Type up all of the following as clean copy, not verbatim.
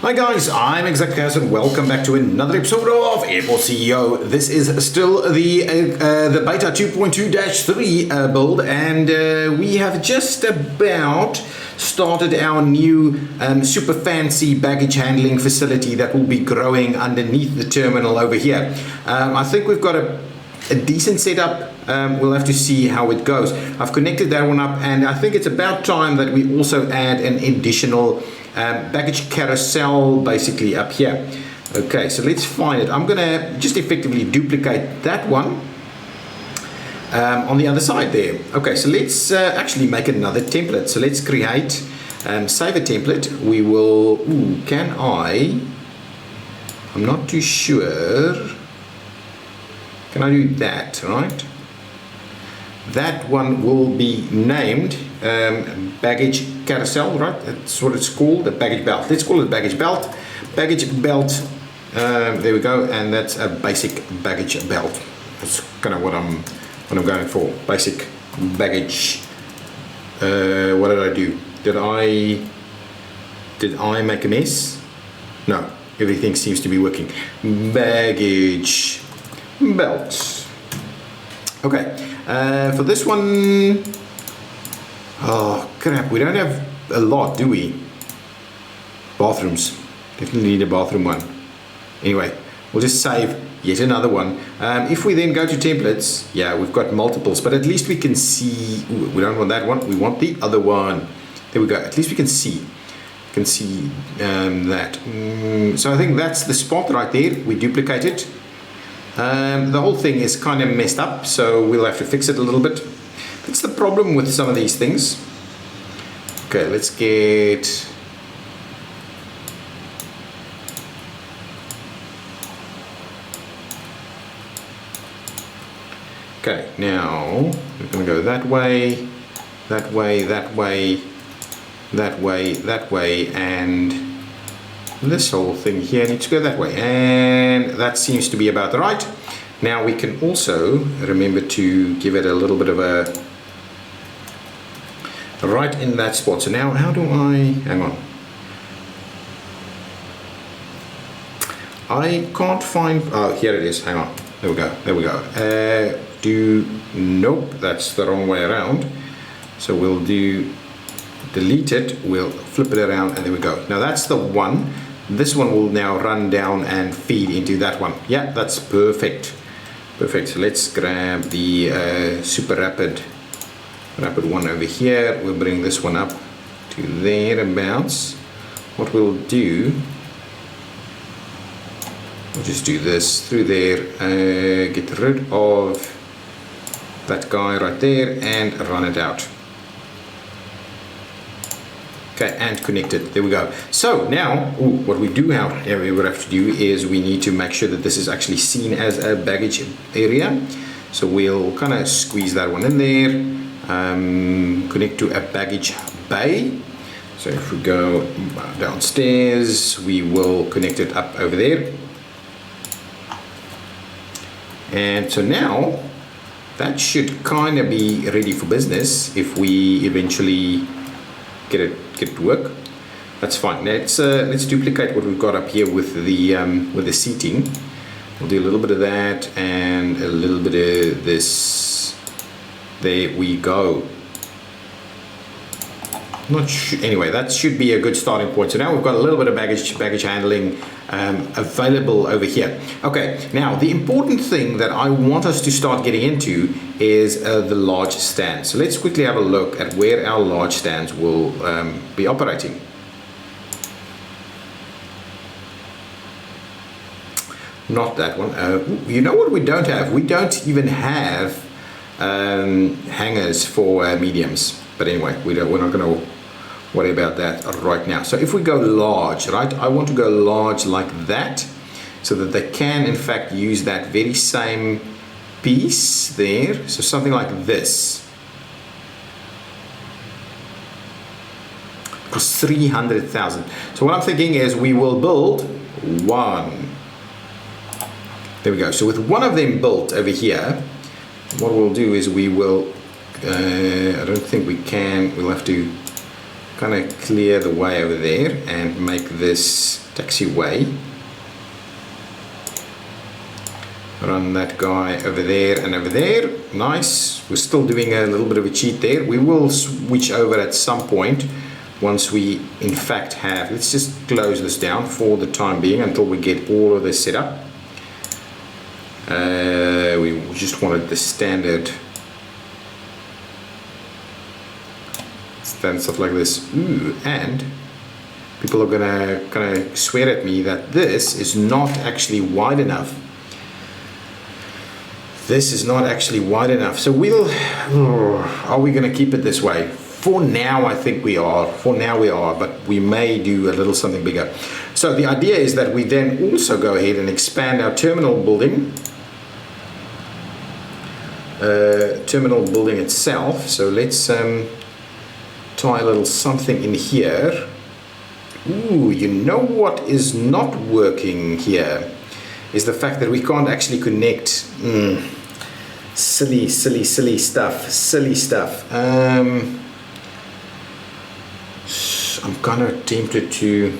Hi guys, I'm ExactChaos and welcome back to another episode of Airport CEO. This is still the beta 2.2-3 build, and we have just about started our new super fancy baggage handling facility that will be growing underneath the terminal over here. I think we've got a decent setup. We'll have to see how it goes. I've connected that one up, and I think it's about time that we also add an additional baggage carousel basically up here. Okay, so let's find it. I'm gonna just effectively duplicate that one on the other side there. Okay, so let's actually make another template. So let's create, save a template. We will, I'm not too sure. Can I do that, right? That one will be named baggage carousel, right? That's what it's called, the baggage belt. Let's call it baggage belt. Baggage belt, there we go, and that's a basic baggage belt. That's kind of what I'm going for, basic baggage. What did I do? Did I make a mess? No, everything seems to be working. Baggage belt. Okay, for this one, oh crap, we don't have a lot, do we? Bathrooms, definitely need a bathroom one. Anyway, we'll just save yet another one. If we then go to templates, yeah, we've got multiples, but at least we can see. Ooh, we don't want that one, we want the other one. There we go, at least we can see. That. So I think that's the spot right there. We duplicate it. The whole thing is kind of messed up, so we'll have to fix it a little bit. That's the problem with some of these things. Okay, let's get... Okay, now we're going to go that way, that way, that way, that way, that way, and this whole thing here needs to go that way, and that seems to be about right. Now we can also remember to give it a little bit of a right in that spot. So now how do I, hang on, I can't find, oh here it is, hang on, there we go, nope, that's the wrong way around. So we'll do delete it, we'll flip it around, and there we go. Now that's the one. This one will now run down and feed into that one. Yeah, that's perfect. Perfect. So let's grab the super rapid one over here. We'll bring this one up to thereabouts. What we'll do, we'll just do this through there, get rid of that guy right there and run it out. Okay, and connect it. There we go. So now, what we do have to do is we need to make sure that this is actually seen as a baggage area. So we'll kind of squeeze that one in there, connect to a baggage bay. So if we go downstairs, we will connect it up over there. And so now, that should kind of be ready for business if we eventually get it to work. That's fine. Let's duplicate what we've got up here with the seating. We'll do a little bit of that and a little bit of this. There we go. Not sure. Anyway, that should be a good starting point. So now we've got a little bit of baggage handling available over here. Okay, now the important thing that I want us to start getting into is the large stand. So let's quickly have a look at where our large stands will be operating. Not that one. You know what we don't have? We don't even have hangers for mediums. But anyway, we're not going to worry about that right now. So if we go large, right, I want to go large like that so that they can in fact use that very same piece there. So something like this. Costs 300,000. So what I'm thinking is we will build one. There we go. So with one of them built over here, what we'll do is we will, I don't think we can, we'll have to kind of clear the way over there and make this taxiway. Run that guy over there and over there. Nice. We're still doing a little bit of a cheat there. We will switch over at some point once we in fact have. Let's just close this down for the time being until we get all of this set up. We just wanted the standard stuff like this. Ooh, and people are gonna kind of swear at me that this is not actually wide enough. This is not actually wide enough. So are we gonna keep it this way? For now, I think we are. For now we are, but we may do a little something bigger. So the idea is that we then also go ahead and expand our terminal building. Terminal building itself. So let's tie a little something in here. Ooh, you know what is not working here is the fact that we can't actually connect. Silly stuff. I'm kind of tempted to.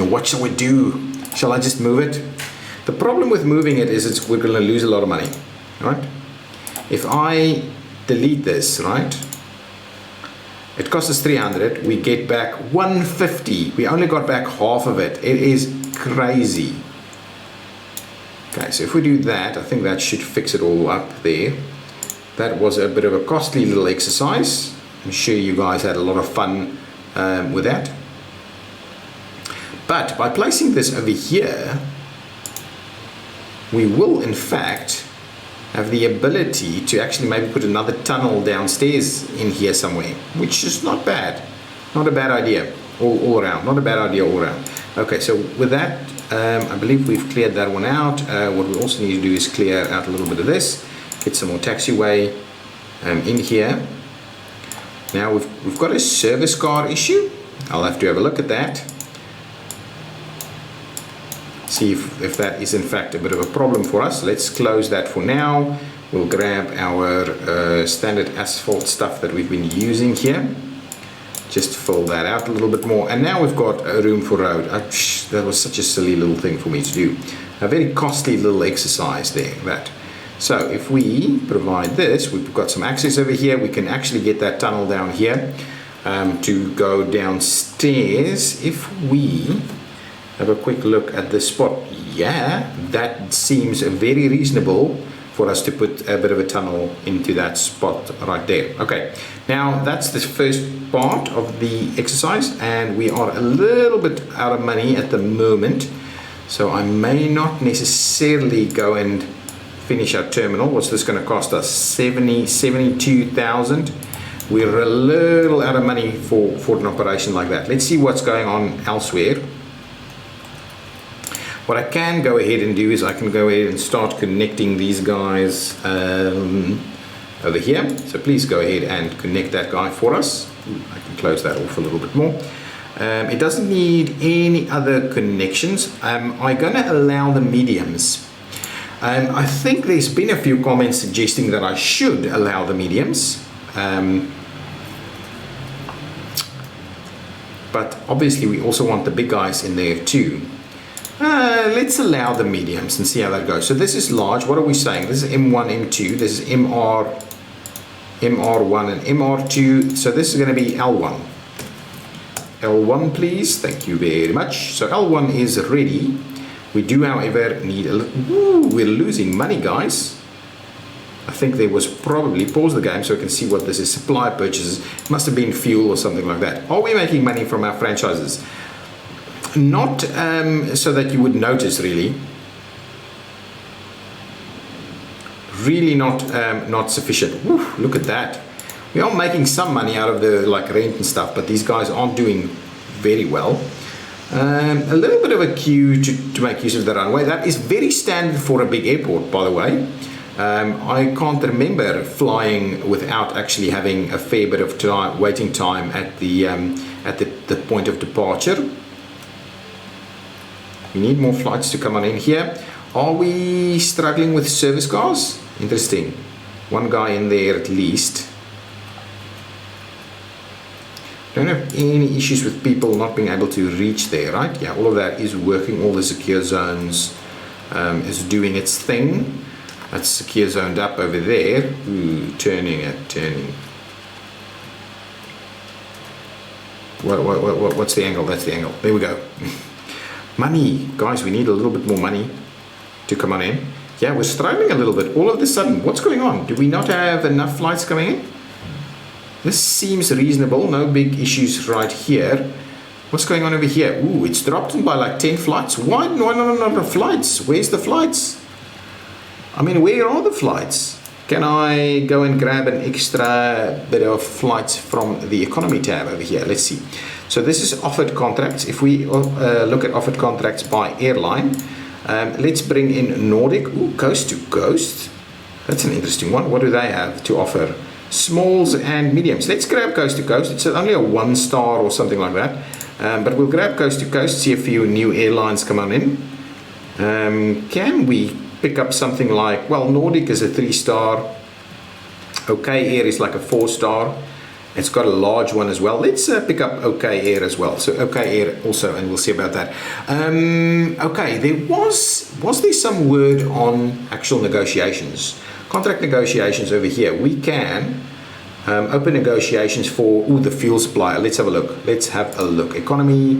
What shall we do? Shall I just move it? The problem with moving it is we're going to lose a lot of money, right? If I delete this, right? It costs us 300. We get back 150. We only got back half of it. It is crazy. Okay, so if we do that, I think that should fix it all up there. That was a bit of a costly little exercise. I'm sure you guys had a lot of fun with that. But by placing this over here, we will in fact have the ability to actually maybe put another tunnel downstairs in here somewhere, which is not bad. Not a bad idea all around. Not a bad idea all around. Okay, so with that, I believe we've cleared that one out. What we also need to do is clear out a little bit of this, get some more taxiway in here. Now we've got a service car issue. I'll have to have a look at that. See if that is in fact a bit of a problem for us. Let's close that for now. We'll grab our standard asphalt stuff that we've been using here. Just fill that out a little bit more. And now we've got a room for road. That was such a silly little thing for me to do. A very costly little exercise there, that. So if we provide this, we've got some access over here. We can actually get that tunnel down here to go downstairs. If we have a quick look at this spot, yeah, that seems very reasonable for us to put a bit of a tunnel into that spot right there. Okay, now that's the first part of the exercise, and we are a little bit out of money at the moment, so I may not necessarily go and finish our terminal. What's this going to cost us? 72,000. We're a little out of money for an operation like that. Let's see what's going on elsewhere. What I can go ahead and do is I can go ahead and start connecting these guys over here. So please go ahead and connect that guy for us. I can close that off a little bit more. It doesn't need any other connections. I'm going to allow the mediums. I think there's been a few comments suggesting that I should allow the mediums. But obviously we also want the big guys in there too. Let's allow the mediums and see how that goes. So this is large. What are we saying? This is M1, M2. This is MR1 and MR2. So this is going to be L1. L1, please. Thank you very much. So L1 is ready. We do, however, need a little... Ooh, we're losing money, guys. I think there was probably... Pause the game so I can see what this is. Supply purchases. It must have been fuel or something like that. Are we making money from our franchises? Not so that you would notice, really. Really not sufficient. Woo, look at that. We are making some money out of the rent and stuff, but these guys aren't doing very well. A little bit of a queue to make use of the runway. That is very standard for a big airport, by the way. I can't remember flying without actually having a fair bit of time, waiting time at the point of departure. We need more flights to come on in here. Are we struggling with service cars? Interesting. One guy in there at least. Don't have any issues with people not being able to reach there, right? Yeah, all of that is working. All the secure zones is doing its thing. That's secure zoned up over there. Ooh, turning. What's the angle? That's the angle. There we go. Money. Guys, we need a little bit more money to come on in. Yeah, we're struggling a little bit. All of a sudden, what's going on? Do we not have enough flights coming in? This seems reasonable. No big issues right here. What's going on over here? Ooh, it's dropped in by like 10 flights. Why not the flights? Where's the flights? I mean, where are the flights? Can I go and grab an extra bit of flights from the economy tab over here? Let's see. So this is offered contracts. If we look at offered contracts by airline, let's bring in Nordic. Ooh, coast to coast. That's an interesting one. What do they have to offer? Smalls and mediums. Let's grab coast to coast. It's only a 1 star or something like that. But we'll grab coast to coast, see a few new airlines come on in. Can we pick up something like, well, Nordic is a 3 star. OK Air is like a 4 star. It's got a large one as well. Let's pick up OK Air as well. So OK Air also, and we'll see about that. Okay, there was there some word on actual negotiations? Contract negotiations over here. We can open negotiations for the fuel supplier. Let's have a look. Economy,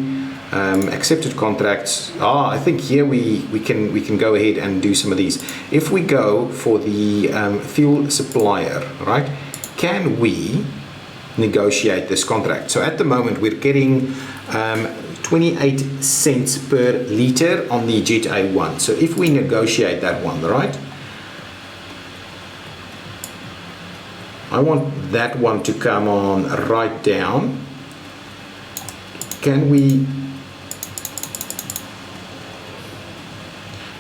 accepted contracts. I think here we can go ahead and do some of these. If we go for the fuel supplier, right? Can we negotiate this contract? So at the moment we're getting 28 cents per liter on the Jet A1. So if we negotiate that one, right? I want that one to come on right down. Can we,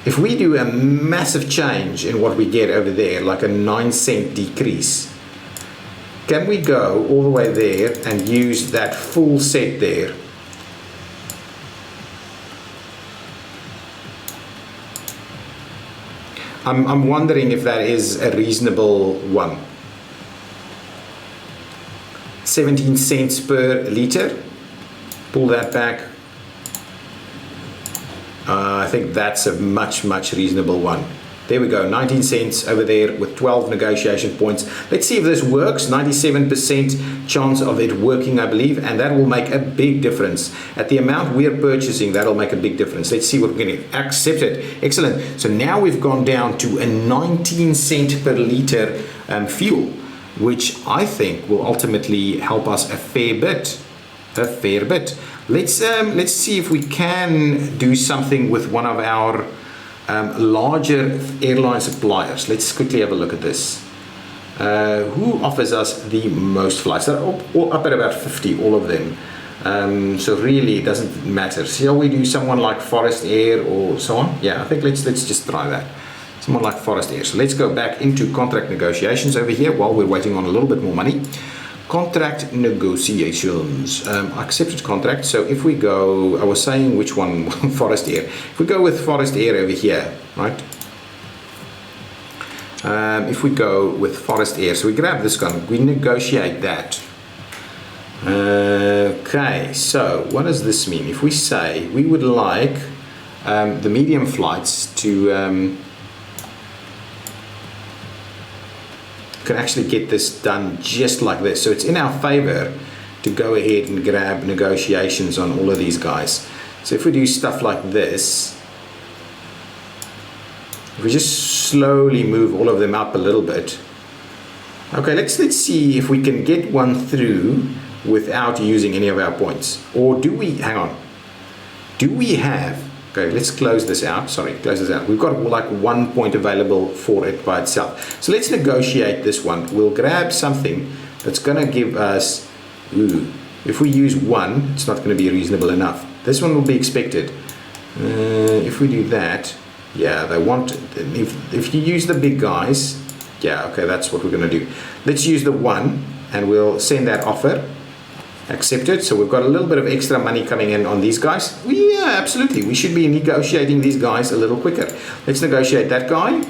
if we do a massive change in what we get over there, like a 9 cent decrease, can we go all the way there and use that full set there? I'm wondering if that is a reasonable one. 17 cents per liter. Pull that back. I think that's a much reasonable one. There we go, 19 cents over there with 12 negotiation points. Let's see if this works. 97% chance of it working, I believe, and that will make a big difference. At the amount we're purchasing, that'll make a big difference. Let's see what we're going to accept it. Excellent. So now we've gone down to a 19 cent per liter fuel, which I think will ultimately help us a fair bit. Let's see if we can do something with one of our larger airline suppliers. Let's quickly have a look at this. Who offers us the most flights? They're all up at about 50, all of them. So really it doesn't matter. Shall we do someone like Forest Air or so on? Yeah, I think let's just try that. Someone like Forest Air. So let's go back into contract negotiations over here while we're waiting on a little bit more money. Contract negotiations, accepted contract. So if we go, I was saying which one, Forest Air. If we go with Forest Air over here, right? If we go with Forest Air, so we grab this gun, we negotiate that. Okay, so what does this mean? If we say we would like the medium flights to can actually get this done just like this. So it's in our favor to go ahead and grab negotiations on all of these guys. So if we do stuff like this, if we just slowly move all of them up a little bit. Okay, let's see if we can get one through without using any of our points. Or do we, hang on, do we have, okay, let's close this out. Sorry, close this out. We've got like 1 point available for it by itself. So let's negotiate this one. We'll grab something that's going to give us, if we use 1, it's not going to be reasonable enough. This one will be expected. If we do that, yeah, they want, if you use the big guys, yeah, okay, that's what we're going to do. Let's use the 1 and we'll send that offer. Accepted. So we've got a little bit of extra money coming in on these guys. Yeah, absolutely. We should be negotiating these guys a little quicker. Let's negotiate that guy.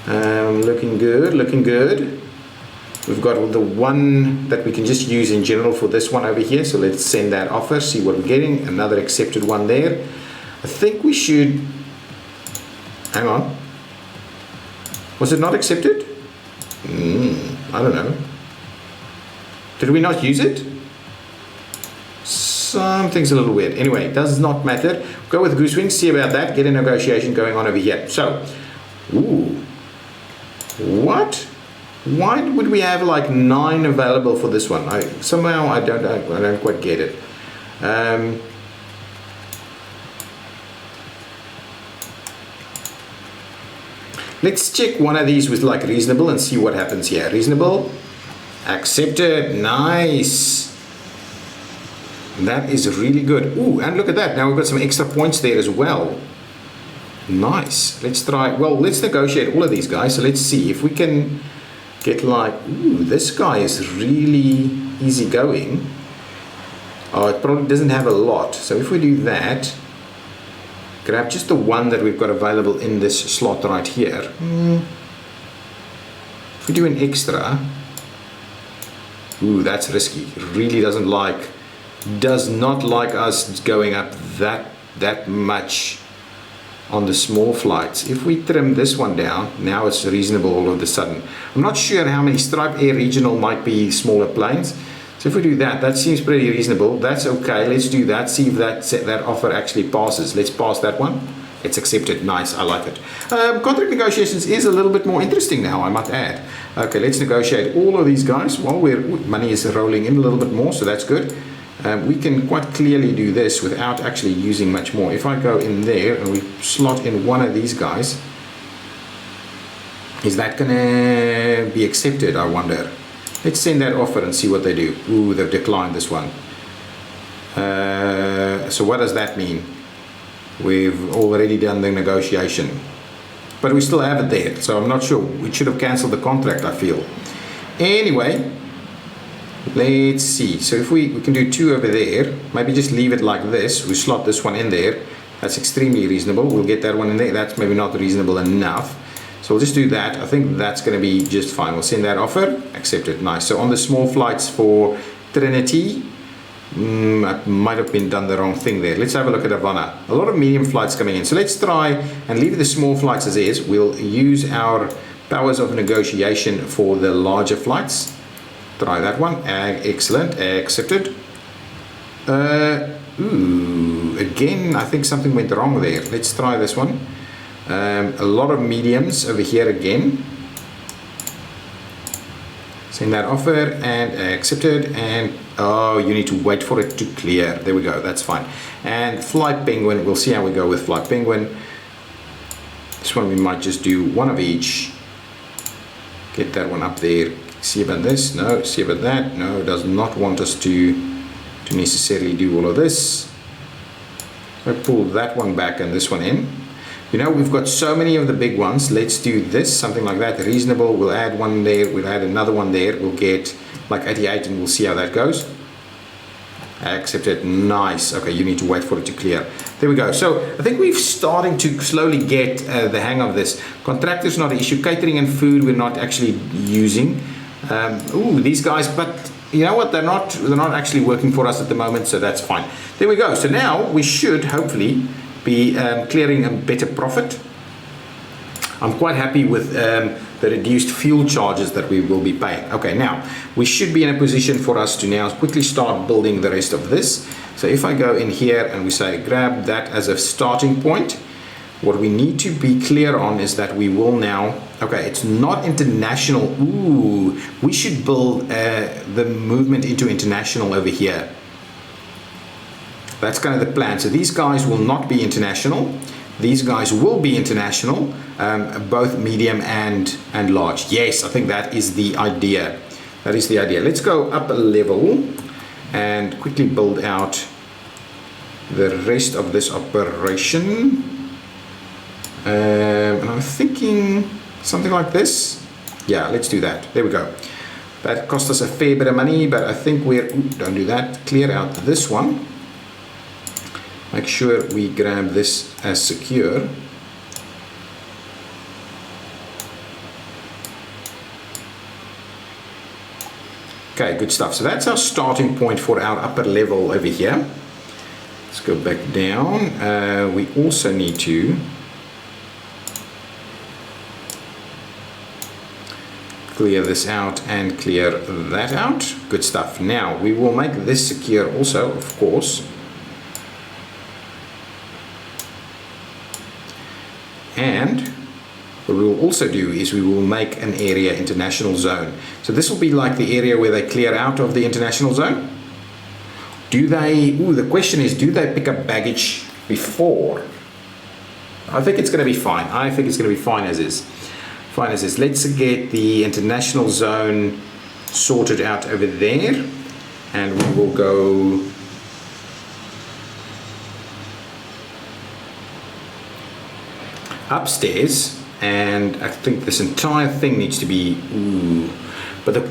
Looking good, looking good. We've got the one that we can just use in general for this one over here. So let's send that offer, see what we're getting. Another accepted one there. I think we should, hang on. Was it not accepted? I don't know. Did we not use it? Something's a little weird. Anyway, it does not matter. Go with Goosewing, see about that. Get a negotiation going on over here. So, ooh. What? Why would we have like 9 available for this one? Somehow I don't quite get it. Let's check one of these with like reasonable and see what happens here. Reasonable, accepted, nice. That is really good. Ooh, and look at that. Now we've got some extra points there as well. Nice. Let's try, well, let's negotiate all of these guys. So let's see if we can get like, ooh, this guy is really easy going. Oh, it probably doesn't have a lot. So if we do that, grab just the one that we've got available in this slot right here. If we do an extra, ooh, that's risky. It really does not like us going up that much on the small flights. If we trim this one down, now it's reasonable all of a sudden. I'm not sure how many Stripe Air Regional might be smaller planes. So if we do that, that seems pretty reasonable. That's okay. Let's do that. See if that offer actually passes. Let's pass that one. It's accepted. Nice. I like it. Contract negotiations is a little bit more interesting now, I might add. Okay, let's negotiate all of these guys while money is rolling in a little bit more, so that's good. We can quite clearly do this without actually using much more. If I go in there and we slot in one of these guys, is that gonna be accepted, I wonder? Let's send that offer and see what they do. Ooh, they've declined this one. So what does that mean? We've already done the negotiation, but we still have it there, so I'm not sure. We should have cancelled the contract, I feel. Anyway, let's see. So if we can do 2 over there, maybe just leave it like this. We slot this one in there. That's extremely reasonable. We'll get that one in there. That's maybe not reasonable enough. So we'll just do that. I think that's going to be just fine. We'll send that offer. Accept it. Nice. So on the small flights for Trinity, I might have been done the wrong thing there. Let's have a look at Havana. A lot of medium flights coming in. So let's try and leave the small flights as is. We'll use our powers of negotiation for the larger flights. Try that one. Excellent. Accepted. Ooh, again, I think something went wrong there. Let's try this one. A lot of mediums over here again. Send that offer and accepted, and oh, you need to wait for it to clear. There we go, that's fine. And Flight Penguin, we'll see how we go with Flight Penguin. This one we might just do one of each. Get that one up there. See about this? No. See about that? No, it does not want us to necessarily do all of this. I pull that one back and this one in. You know, we've got so many of the big ones. Let's do this, something like that. Reasonable, we'll add one there, we'll add another one there. We'll get like 88 and we'll see how that goes. Accepted, nice. Okay, you need to wait for it to clear. There we go. So I think we're starting to slowly get the hang of this. Contractors not an issue. Catering and food we're not actually using. Ooh, these guys, but you know what? They're not actually working for us at the moment, so that's fine. There we go. So now we should hopefully be clearing a better profit. I'm quite happy with the reduced fuel charges that we will be paying. Okay, now we should be in a position for us to now quickly start building the rest of this. So if I go in here and we say grab that as a starting point, what we need to be clear on is that we will now, okay, it's not international. Ooh, we should build the movement into international over here. That's kind of the plan. So these guys will not be international. These guys will be international, both medium and large. Yes, I think that is the idea. That is the idea. Let's go up a level and quickly build out the rest of this operation. And I'm thinking something like this. Yeah, let's do that. There we go. That cost us a fair bit of money, but I think we're, don't do that. Clear out this one. Make sure we grab this as secure. Okay, good stuff. So that's our starting point for our upper level over here. Let's go back down. We also need to clear this out and clear that out. Good stuff. Now we will make this secure also, of course. And what we will also do is we will make an area international zone. So this will be like the area where they clear out of the international zone. Do they, the question is, do they pick up baggage before? I think it's going to be fine. I think it's going to be fine as is. Fine as is. Let's get the international zone sorted out over there. And we will go upstairs. And I think this entire thing needs to be, but the,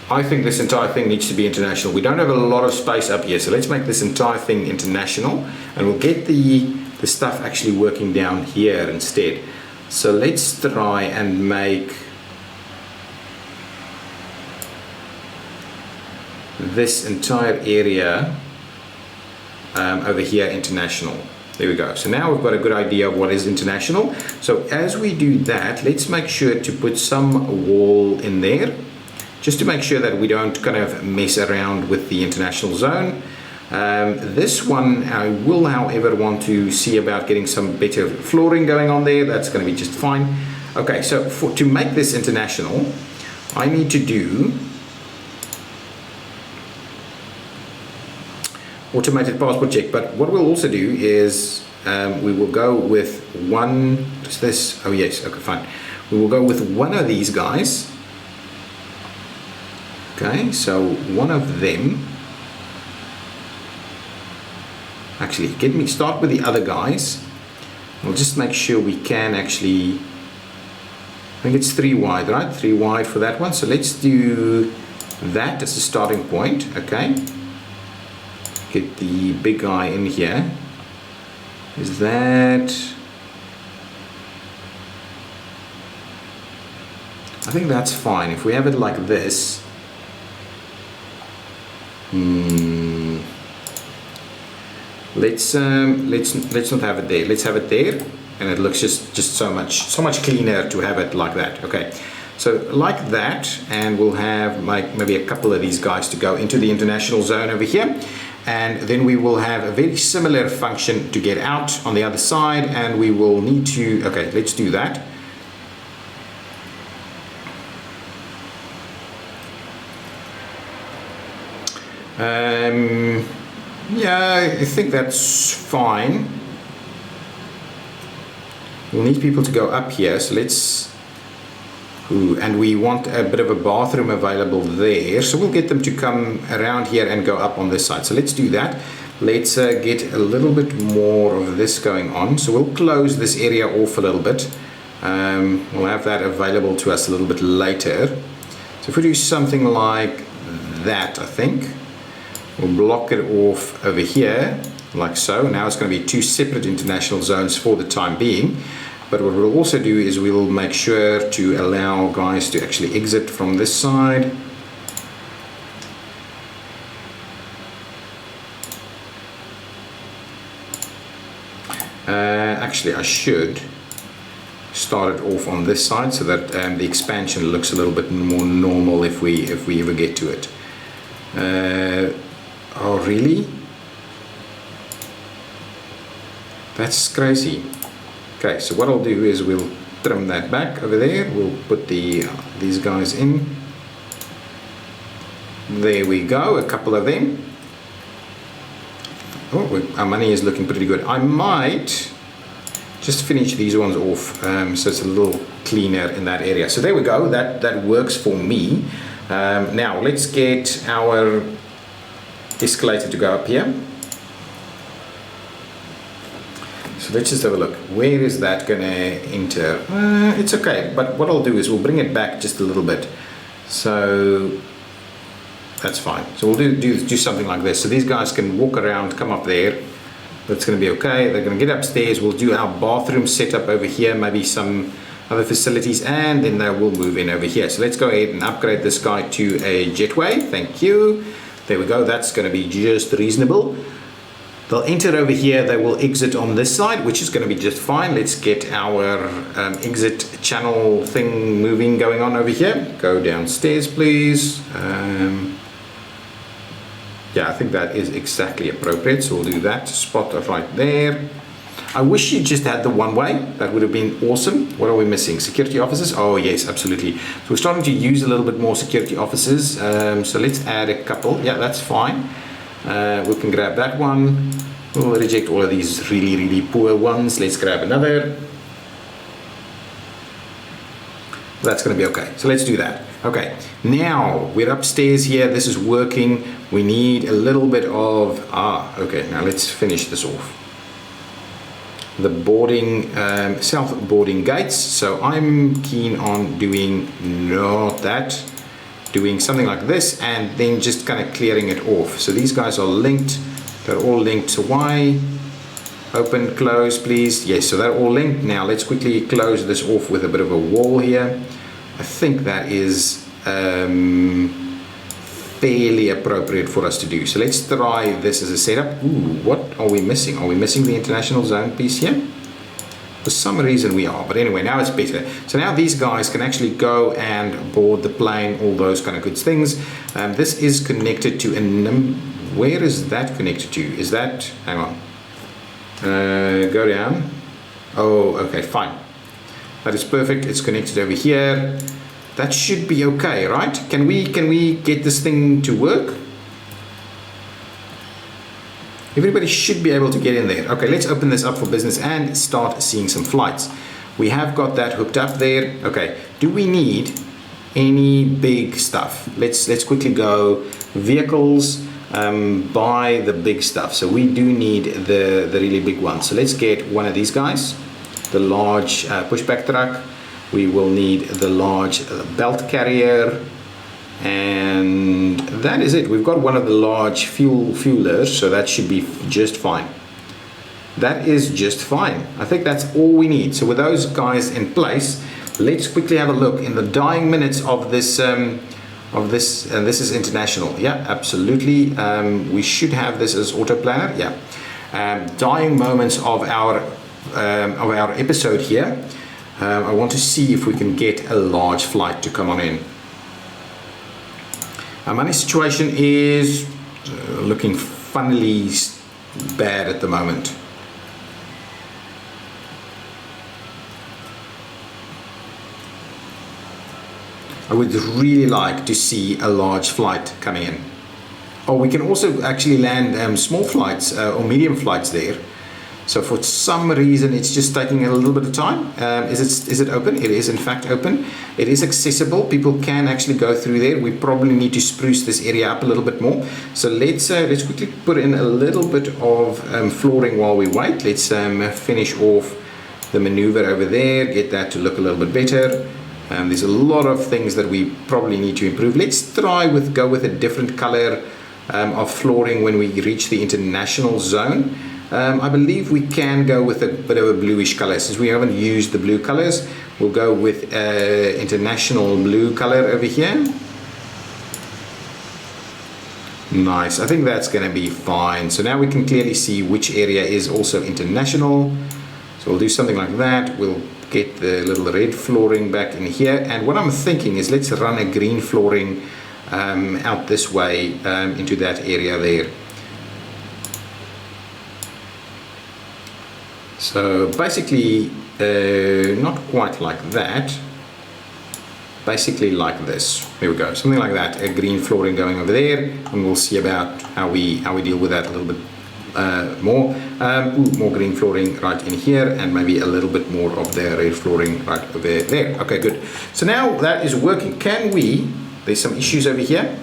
I think this entire thing needs to be international. We don't have a lot of space up here, so let's make this entire thing international, and we'll get the stuff actually working down here instead. So let's try and make this entire area over here international. There we go. So now we've got a good idea of what is international. So as we do that, let's make sure to put some wall in there, just to make sure that we don't kind of mess around with the international zone. This one I will, however, want to see about getting some better flooring going on there. That's going to be just fine. Okay, so to make this international, I need to do automated passport check. But what we'll also do is we will go with one, is this, oh yes, okay, fine. We will go with one of these guys. Okay, so one of them, actually start with the other guys. We'll just make sure we can actually, I think it's 3 wide, right? 3 wide for that one. So let's do that as a starting point. Okay, get the big guy in here. Is that, I think that's fine. If we have it like this, let's not have it there. Let's have it there, and it looks just so much cleaner to have it like that. Okay, so like that, and we'll have like maybe a couple of these guys to go into the international zone over here, and then we will have a very similar function to get out on the other side, and we will need to, okay, let's do that. Yeah, I think that's fine. We'll need people to go up here, so let's, and we want a bit of a bathroom available there, so we'll get them to come around here and go up on this side. So let's do that. Let's get a little bit more of this going on. So we'll close this area off a little bit. We'll have that available to us a little bit later. So if we do something like that, I think we'll block it off over here like so. Now it's going to be 2 separate international zones for the time being, but what we'll also do is we will make sure to allow guys to actually exit from this side. Actually I should start it off on this side so that the expansion looks a little bit more normal if we ever get to it. Oh really? That's crazy. Okay, so what I'll do is we'll trim that back over there. We'll put these guys in. There we go, a couple of them. Oh, our money is looking pretty good. I might just finish these ones off so it's a little cleaner in that area. So there we go, that works for me. Now let's get our escalator to go up here. So let's just have a look. Where is that going to enter? It's okay, but what I'll do is we'll bring it back just a little bit. So that's fine. So we'll do something like this. So these guys can walk around, come up there. That's going to be okay. They're going to get upstairs. We'll do our bathroom setup over here. Maybe some other facilities, and then they will move in over here. So let's go ahead and upgrade this guy to a jetway. Thank you. There we go. That's going to be just reasonable. They'll enter over here. They will exit on this side, which is going to be just fine. Let's get our exit channel thing moving, going on over here. Go downstairs, please. Yeah, I think that is exactly appropriate. So we'll do that. Spot right there. I wish you just had the one way. That would have been awesome. What are we missing? Security officers? Oh yes, absolutely. So we're starting to use a little bit more security officers. So let's add a couple. Yeah, that's fine. We can grab that one. We'll reject all of these really poor ones. Let's grab another. That's going to be okay. So let's do that. Okay, now we're upstairs here. This is working. We need a little bit of okay, now let's finish this off. The boarding, self-boarding gates. So I'm keen on doing not that, doing something like this, and then just kind of clearing it off. So these guys are linked. They're all linked to Y. Open, close, please. Yes, so they're all linked. Now let's quickly close this off with a bit of a wall here. I think that is fairly appropriate for us to do. So let's try this as a setup. Ooh, what are we missing? Are we missing the international zone piece here? For some reason we are, but anyway, now it's better. So now these guys can actually go and board the plane, all those kind of good things. This is connected to where is that connected to? Is that, hang on, go down. Oh, okay, fine. That is perfect. It's connected over here. That should be okay, right? Can we get this thing to work? Everybody should be able to get in there. Okay, let's open this up for business and start seeing some flights. We have got that hooked up there. Okay, do we need any big stuff? Let's quickly go vehicles, buy the big stuff. So we do need the really big one. So let's get one of these guys, the large pushback truck. We will need the large belt carrier, and that is it. We've got one of the large fuelers, so that should be just fine. That is just fine. I think that's all we need. So with those guys in place, let's quickly have a look in the dying minutes of this, and this is international. Yeah, absolutely. We should have this as auto planner. Yeah, dying moments of our episode here. I want to see if we can get a large flight to come on in. Our money situation is looking funnily bad at the moment. I would really like to see a large flight coming in. Oh, we can also actually land small flights or medium flights there. So for some reason, it's just taking a little bit of time. Is it open? It is in fact open. It is accessible. People can actually go through there. We probably need to spruce this area up a little bit more. So let's quickly put in a little bit of flooring while we wait. Let's finish off the maneuver over there. Get that to look a little bit better. There's a lot of things that we probably need to improve. Let's go with a different color of flooring when we reach the international zone. I believe we can go with a bit of a bluish color. Since we haven't used the blue colors, we'll go with international blue color over here. Nice. I think that's going to be fine. So now we can clearly see which area is also international. So we'll do something like that. We'll get the little red flooring back in here. And what I'm thinking is let's run a green flooring out this way into that area there. So basically, not quite like that, basically like this. There we go, something like that, a green flooring going over there, and we'll see about how we deal with that a little bit more. More green flooring right in here, and maybe a little bit more of the red flooring right over there. Okay, good. So now that is working. There's some issues over here.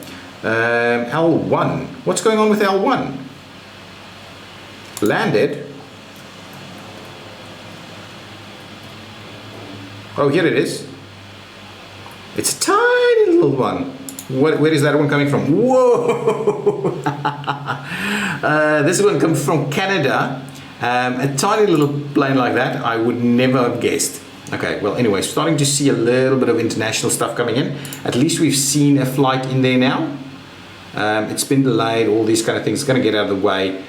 L1, what's going on with L1? Landed. Oh, here it is. It's a tiny little one. Where is that one coming from? Whoa! This one comes from Canada. A tiny little plane like that, I would never have guessed. Okay, well, anyway, starting to see a little bit of international stuff coming in. At least we've seen a flight in there now. It's been delayed, all these kind of things. It's going to get out of the way.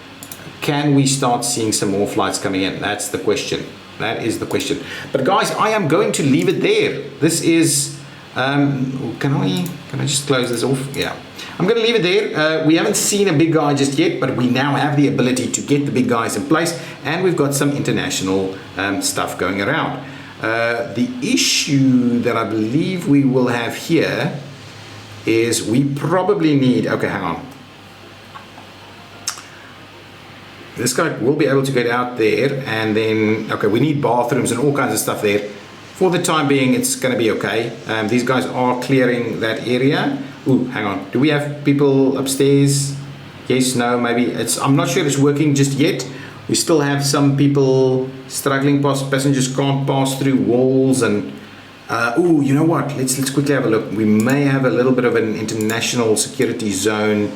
Can we start seeing some more flights coming in? That's the question. That is the question. But guys, I am going to leave it there. This is, can I just close this off? Yeah. I'm going to leave it there. We haven't seen a big guy just yet, but we now have the ability to get the big guys in place, and we've got some international stuff going around. The issue that I believe we will have here is we probably need, okay, hang on. This guy will be able to get out there, and then, okay, we need bathrooms and all kinds of stuff there. For the time being, it's going to be okay. These guys are clearing that area. Ooh, hang on. Do we have people upstairs? Yes, no, maybe. I'm not sure it's working just yet. We still have some people struggling past. Passengers can't pass through walls, and ooh, you know what? Let's quickly have a look. We may have a little bit of an international security zone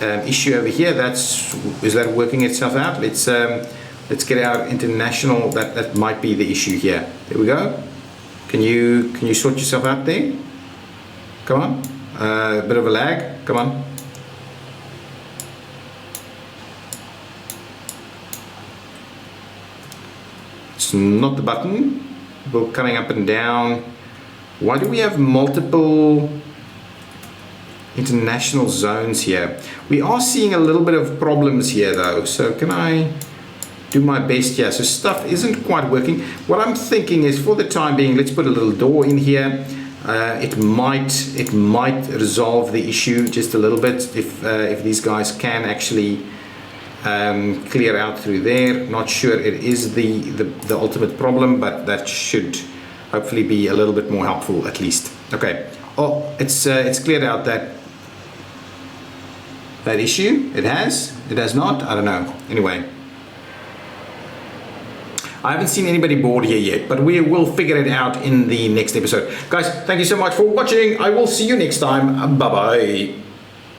issue over here. Is that working itself out? Let's get our international. That might be the issue here. There we go. Can you sort yourself out there? Come on. A bit of a lag. Come on. It's not the button. We're coming up and down. Why do we have multiple international zones here? We are seeing a little bit of problems here though. So can I do my best here? So stuff isn't quite working. What I'm thinking is, for the time being, let's put a little door in here. It might resolve the issue just a little bit if these guys can actually clear out through there. Not sure it is the ultimate problem, but that should hopefully be a little bit more helpful at least. Okay. Oh, it's cleared out that issue. It has not. I don't know. Anyway, I haven't seen anybody board here yet, but we will figure it out in the next episode. Guys, thank you so much for watching. I will see you next time. Bye bye.